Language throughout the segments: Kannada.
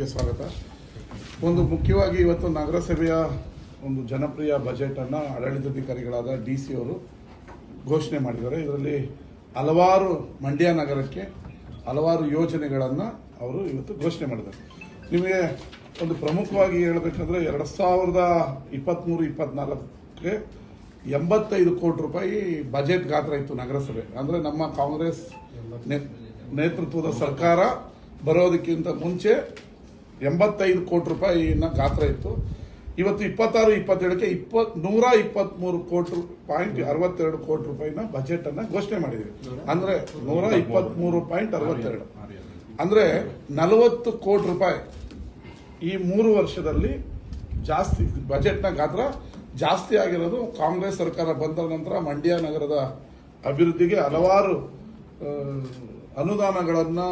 ನ್ಯೂಸ್ಗೆ ಸ್ವಾಗತ. ಒಂದು ಮುಖ್ಯವಾಗಿ ಇವತ್ತು ನಗರಸಭೆಯ ಒಂದು ಜನಪ್ರಿಯ ಬಜೆಟ್ ಅನ್ನು ಆಡಳಿತಾಧಿಕಾರಿಗಳಾದ DC ಅವರು ಘೋಷಣೆ ಮಾಡಿದ್ದಾರೆ. ಇದರಲ್ಲಿ ಹಲವಾರು ಮಂಡ್ಯ ನಗರಕ್ಕೆ ಹಲವಾರು ಯೋಜನೆಗಳನ್ನು ಅವರು ಇವತ್ತು ಘೋಷಣೆ ಮಾಡಿದ್ದಾರೆ. ನಿಮಗೆ ಒಂದು ಪ್ರಮುಖವಾಗಿ ಹೇಳಬೇಕಂದ್ರೆ 2023-24ಕ್ಕೆ 85 ಕೋಟಿ ರೂಪಾಯಿ ಬಜೆಟ್ ಗಾತ್ರ ಇತ್ತು ನಗರಸಭೆ. ಅಂದರೆ ನಮ್ಮ ಕಾಂಗ್ರೆಸ್ ನೇತೃತ್ವದ ಸರ್ಕಾರ ಬರೋದಕ್ಕಿಂತ ಮುಂಚೆ 85 ಕೋಟಿ ರೂಪಾಯಿನ ಗಾತ್ರ ಇತ್ತು. ಇವತ್ತು 26-27ಕ್ಕೆ 123 ಕೋಟಿ ಕೋಟಿ ರೂಪಾಯಿನ ಬಜೆಟ್ ಅನ್ನ ಘೋಷಣೆ ಮಾಡಿದ್ವಿ. ಅಂದ್ರೆ 123.62 ಅಂದ್ರೆ 40 ಕೋಟಿ ರೂಪಾಯಿ ಈ 3 ವರ್ಷದಲ್ಲಿ ಜಾಸ್ತಿ ಬಜೆಟ್ನ ಗಾತ್ರ ಜಾಸ್ತಿ ಆಗಿರೋದು. ಕಾಂಗ್ರೆಸ್ ಸರ್ಕಾರ ಬಂದ ನಂತರ ಮಂಡ್ಯ ನಗರದ ಅಭಿವೃದ್ಧಿಗೆ ಹಲವಾರು ಅನುದಾನಗಳನ್ನ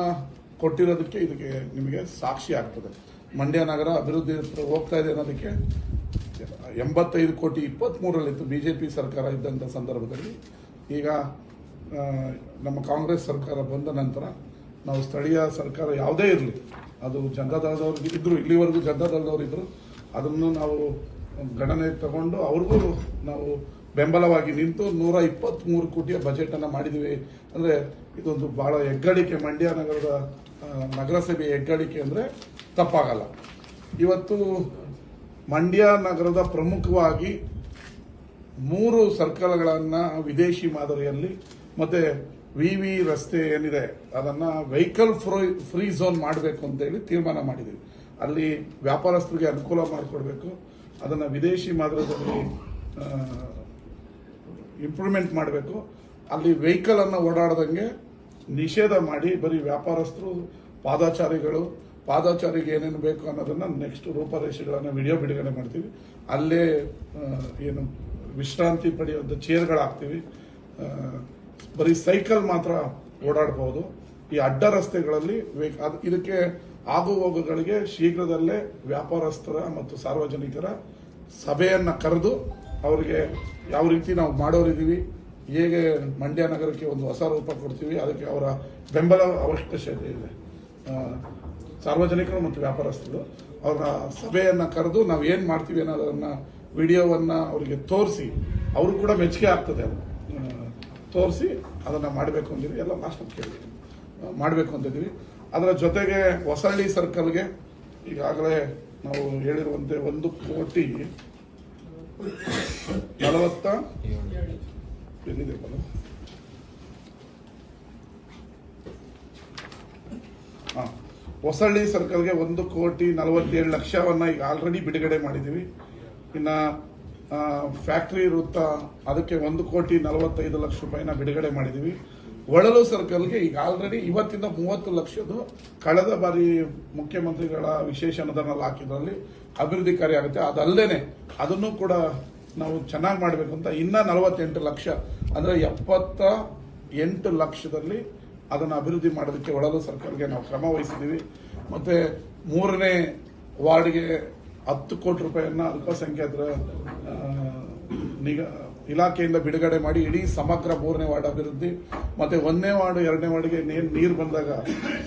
ಕೊಟ್ಟಿರೋದಕ್ಕೆ ಇದಕ್ಕೆ ನಿಮಗೆ ಸಾಕ್ಷಿ ಆಗ್ತದೆ. ಮಂಡ್ಯ ನಗರ ಅಭಿವೃದ್ಧಿ ಹೋಗ್ತಾ ಇದೆ ಅನ್ನೋದಕ್ಕೆ 85 ಕೋಟಿ 23ರಲ್ಲಿತ್ತು ಬಿಜೆಪಿ ಸರ್ಕಾರ ಇದ್ದಂಥ ಸಂದರ್ಭದಲ್ಲಿ. ಈಗ ನಮ್ಮ ಕಾಂಗ್ರೆಸ್ ಸರ್ಕಾರ ಬಂದ ನಂತರ ನಾವು ಸ್ಥಳೀಯ ಸರ್ಕಾರ ಯಾವುದೇ ಇರಲಿ, ಅದು ಜನತಾದಳದವ್ರಿಗೆ ಇದ್ರು, ಇಲ್ಲಿವರೆಗೂ ಜನತಾದಳದವ್ರು ಇದ್ರು, ಅದನ್ನು ನಾವು ಗಣನೆ ತಗೊಂಡು ಅವ್ರಿಗೂ ನಾವು ಬೆಂಬಲವಾಗಿ ನಿಂತು 123 ಕೋಟಿಯ ಬಜೆಟ್ ಅನ್ನು ಮಾಡಿದ್ದೀವಿ. ಅಂದರೆ ಇದೊಂದು ಬಹಳ ಹೆಗ್ಗಳಿಕೆ, ಮಂಡ್ಯ ನಗರದ ನಗರಸಭೆಯ ಹೆಗ್ಗಳಿಕೆ ಅಂದರೆ ತಪ್ಪಾಗಲ್ಲ. ಇವತ್ತು ಮಂಡ್ಯ ನಗರದ ಪ್ರಮುಖವಾಗಿ 3 ಸರ್ಕಲ್ಗಳನ್ನು ವಿದೇಶಿ ಮಾದರಿಯಲ್ಲಿ ಮತ್ತೆ ವಿವಿ ರಸ್ತೆ ಏನಿದೆ ಅದನ್ನು ವೆಹಿಕಲ್ ಫ್ರೀ ಝೋನ್ ಮಾಡಬೇಕು ಅಂತೇಳಿ ತೀರ್ಮಾನ ಮಾಡಿದ್ದೀವಿ. ಅಲ್ಲಿ ವ್ಯಾಪಾರಸ್ಥರಿಗೆ ಅನುಕೂಲ ಮಾಡಿಕೊಡ್ಬೇಕು, ಅದನ್ನು ವಿದೇಶಿ ಮಾದರಿಯಲ್ಲಿ ಇಂಪ್ರೂವ್ಮೆಂಟ್ ಮಾಡಬೇಕು. ಅಲ್ಲಿ ವೆಹಿಕಲ್ ಅನ್ನು ಓಡಾಡದಂಗೆ ನಿಷೇಧ ಮಾಡಿ ಬರೀ ವ್ಯಾಪಾರಸ್ಥರು ಪಾದಾಚಾರಿಗೆ ಏನೇನು ಬೇಕು ಅನ್ನೋದನ್ನ ನೆಕ್ಸ್ಟ್ ರೂಪರೇಷೆಗಳನ್ನು ವಿಡಿಯೋ ಬಿಡುಗಡೆ ಮಾಡ್ತೀವಿ. ಅಲ್ಲೇ ಏನು ವಿಶ್ರಾಂತಿ ಪಡೆಯುವಂಥ ಚೇರ್ಗಳಾಗ್ತೀವಿ. ಬರೀ ಸೈಕಲ್ ಮಾತ್ರ ಓಡಾಡಬಹುದು. ಈ ಅಡ್ಡ ರಸ್ತೆಗಳಲ್ಲಿ ಇದಕ್ಕೆ ಆಗು ಹೋಗುಗಳಿಗೆ ಶೀಘ್ರದಲ್ಲೇ ವ್ಯಾಪಾರಸ್ಥರ ಮತ್ತು ಸಾರ್ವಜನಿಕರ ಸಭೆಯನ್ನ ಕರೆದು ಅವರಿಗೆ ಯಾವ ರೀತಿ ನಾವು ಮಾಡೋರಿದ್ದೀವಿ, ಹೇಗೆ ಮಂಡ್ಯ ನಗರಕ್ಕೆ ಒಂದು ಹೊಸ ರೂಪ ಕೊಡ್ತೀವಿ, ಅದಕ್ಕೆ ಅವರ ಬೆಂಬಲ ಅವಶ್ಯಕತೆ ಇದೆ. ಸಾರ್ವಜನಿಕರು ಮತ್ತು ವ್ಯಾಪಾರಸ್ಥರು ಅವರ ಸಭೆಯನ್ನ ಕರೆದು ನಾವು ಏನು ಮಾಡ್ತೀವಿ ಅನ್ನೋದನ್ನ ವಿಡಿಯೋವನ್ನ ಅವರಿಗೆ ತೋರಿಸಿ, ಅವರು ಕೂಡ ಮೆಚ್ಚುಗೆ ಆಗ್ತದೆ, ಅದು ತೋರಿಸಿ ಅದನ್ನ ಮಾಡಬೇಕು ಅಂತಿದ್ವಿ. ಎಲ್ಲ ಲಾಸ್ಟ್ ಕೇಳಿ ಮಾಡಬೇಕು ಅಂತಿದ್ವಿ. ಅದರ ಜೊತೆಗೆ ಹೊಸಳ್ಳಿ ಸರ್ಕಲ್ಗೆ ಈಗಾಗಲೇ ನಾವು ಹೇಳಿರುವಂತೆ 1 ಕೋಟಿ 40 ಎಲ್ಲಿದೆ ಹೊಸಳ್ಳಿ ಸರ್ಕಲ್ಗೆ 1 ಕೋಟಿ 47 ಲಕ್ಷವನ್ನ ಈಗ ಆಲ್ರೆಡಿ ಬಿಡುಗಡೆ ಮಾಡಿದ್ದೀವಿ. ಇನ್ನ ಫ್ಯಾಕ್ಟರಿ ವೃತ್ತ ಅದಕ್ಕೆ 1 ಕೋಟಿ 45 ಲಕ್ಷ ರೂಪಾಯಿನ ಬಿಡುಗಡೆ ಮಾಡಿದ್ದೀವಿ. ಒಳಲು ಸರ್ಕಲ್ಗೆ ಈಗ ಆಲ್ರೆಡಿ ಇವತ್ತಿಂದ 30 ಲಕ್ಷದ್ದು ಕಳೆದ ಬಾರಿ ಮುಖ್ಯಮಂತ್ರಿಗಳ ವಿಶೇಷ ಅನುದಾನ ಹಾಕಿದ್ರಲ್ಲಿ ಅಭಿವೃದ್ಧಿ ಕಾರ್ಯ ಆಗುತ್ತೆ. ಅದಲ್ಲದೆ ಅದನ್ನು ಕೂಡ ನಾವು ಚೆನ್ನಾಗಿ ಮಾಡಬೇಕು ಅಂತ ಇನ್ನ 48 ಲಕ್ಷ ಅಂದ್ರೆ 78 ಲಕ್ಷದಲ್ಲಿ ಅದನ್ನು ಅಭಿವೃದ್ಧಿ ಮಾಡೋದಕ್ಕೆ ಒಳಲು ಸರ್ಕಲ್ಗೆ ನಾವು ಕ್ರಮ ವಹಿಸಿದ್ದೀವಿ. ಮತ್ತೆ 3ನೇ ವಾರ್ಡ್ಗೆ 10 ಕೋಟಿ ರೂಪಾಯಿಯನ್ನ ಅಲ್ಪಸಂಖ್ಯಾತರ ಇಲಾಖೆಯಿಂದ ಬಿಡುಗಡೆ ಮಾಡಿ ಇಡೀ ಸಮಗ್ರ 3ನೇ ವಾರ್ಡ್ ಅಭಿವೃದ್ಧಿ ಮತ್ತೆ 1ನೇ ವಾರ್ಡ್ 2ನೇ ವಾರ್ಡ್ಗೆ ನೀರು ಬಂದಾಗ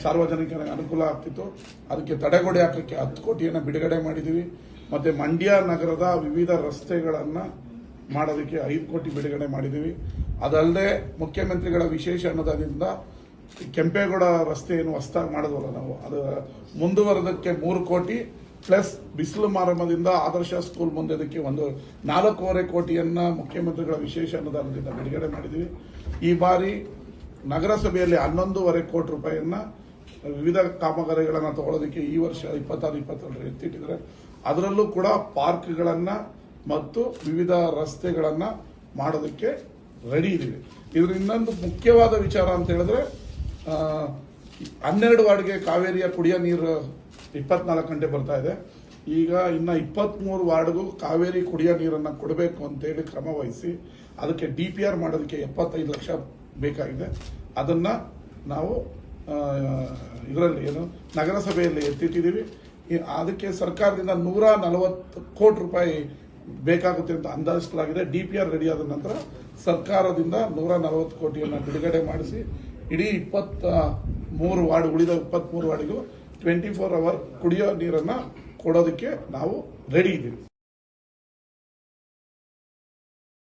ಸಾರ್ವಜನಿಕರಿಗೆ ಅನುಕೂಲ ಆಗ್ತಿತ್ತು, ಅದಕ್ಕೆ ತಡೆಗೋಡೆ ಹಾಕಕ್ಕೆ 10 ಕೋಟಿಯನ್ನು ಬಿಡುಗಡೆ ಮಾಡಿದ್ದೀವಿ. ಮತ್ತೆ ಮಂಡ್ಯ ನಗರದ ವಿವಿಧ ರಸ್ತೆಗಳನ್ನ ಮಾಡೋದಕ್ಕೆ 5 ಕೋಟಿ ಬಿಡುಗಡೆ ಮಾಡಿದ್ದೀವಿ. ಅದಲ್ಲದೆ ಮುಖ್ಯಮಂತ್ರಿಗಳ ವಿಶೇಷ ಅನುದಾನದಿಂದ ಕೆಂಪೇಗೌಡ ರಸ್ತೆ ಏನು ಹೊಸದಾಗಿ ಮಾಡಿದ್ವಲ್ಲ ನಾವು, ಅದು ಮುಂದುವರೆದಕ್ಕೆ 3 ಕೋಟಿ ಪ್ಲಸ್ ಬಿಸಿಲು ಮಾರಮ್ಮದಿಂದ ಆದರ್ಶ ಸ್ಕೂಲ್ ಮುಂದೆದಕ್ಕೆ 4.25 ಕೋಟಿಯನ್ನ ಮುಖ್ಯಮಂತ್ರಿಗಳ ವಿಶೇಷ ಅನುದಾನದಿಂದ ಬಿಡುಗಡೆ ಮಾಡಿದ್ದೀವಿ. ಈ ಬಾರಿ ನಗರಸಭೆಯಲ್ಲಿ 11.5 ಕೋಟಿ ರೂಪಾಯಿಯನ್ನ ವಿವಿಧ ಕಾಮಗಾರಿಗಳನ್ನು ತಗೊಳ್ಳೋದಕ್ಕೆ ಈ ವರ್ಷ 26-27 ಎತ್ತಿಟ್ಟಿದ್ದಾರೆ. ಅದರಲ್ಲೂ ಕೂಡ ಪಾರ್ಕ್ಗಳನ್ನ ಮತ್ತು ವಿವಿಧ ರಸ್ತೆಗಳನ್ನ ಮಾಡೋದಕ್ಕೆ ರೆಡಿ ಇದೀವಿ. ಇದ್ರ ಇನ್ನೊಂದು ಮುಖ್ಯವಾದ ವಿಚಾರ ಅಂತ ಹೇಳಿದ್ರೆ 12 ವಾರ್ಡ್ಗೆ ಕಾವೇರಿಯ ಕುಡಿಯೋ ನೀರು 24 ಗಂಟೆ ಬರ್ತಾ ಇದೆ. ಈಗ ಇನ್ನ 23 ವಾರ್ಡ್ಗೂ ಕಾವೇರಿ ಕುಡಿಯೋ ನೀರನ್ನು ಕೊಡಬೇಕು ಅಂತೇಳಿ ಕ್ರಮ ವಹಿಸಿ ಅದಕ್ಕೆ DPR ಮಾಡೋದಕ್ಕೆ 75 ಲಕ್ಷ ಬೇಕಾಗಿದೆ. ಅದನ್ನ ನಾವು ಇದರಲ್ಲಿ ಏನು ನಗರಸಭೆಯಲ್ಲಿ ಎತ್ತಿಟ್ಟಿದ್ದೀವಿ. ಅದಕ್ಕೆ ಸರ್ಕಾರದಿಂದ 140 ಕೋಟಿ ರೂಪಾಯಿ ಬೇಕಾಗುತ್ತೆ ಅಂತ ಅಂದಾಜಿಸಲಾಗಿದೆ. DPR ರೆಡಿ ಆದ ನಂತರ ಸರ್ಕಾರದಿಂದ 140 ಕೋಟಿಯನ್ನು ಬಿಡುಗಡೆ ಮಾಡಿಸಿ ಇಡೀ 23 ವಾರ್ಡ್ ಉಳಿದ 23 ವಾರ್ಡಿಗೂ 24 ಅವರ್ ಕುಡಿಯೋ ನೀರನ್ನು ಕೊಡೋದಕ್ಕೆ ನಾವು ರೆಡಿ ಇದ್ದೀವಿ.